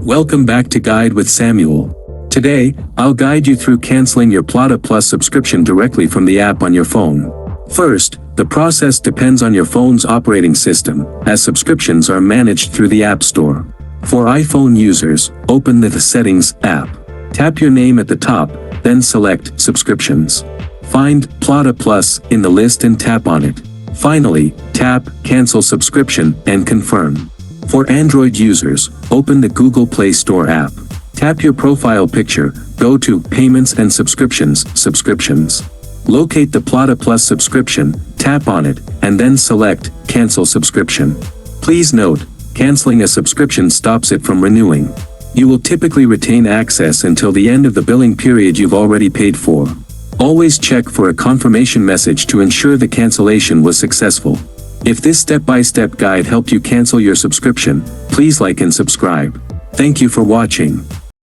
Welcome back to Guide with Samuel. Today, I'll guide you through canceling your Plata Plus subscription directly from the app on your phone. First, the process depends on your phone's operating system, as subscriptions are managed through the App Store. For iPhone users, open the Settings app. Tap your name at the top, then select Subscriptions. Find Plata Plus in the list and tap on it. Finally, tap Cancel Subscription and confirm. For Android users, open the Google Play Store app. Tap your profile picture, go to Payments and Subscriptions, Locate the Plata Plus subscription, tap on it, and then select Cancel Subscription. Please note, canceling a subscription stops it from renewing. You will typically retain access until the end of the billing period you've already paid for. Always check for a confirmation message to ensure the cancellation was successful. If this step-by-step guide helped you cancel your subscription, please like and subscribe. Thank you for watching.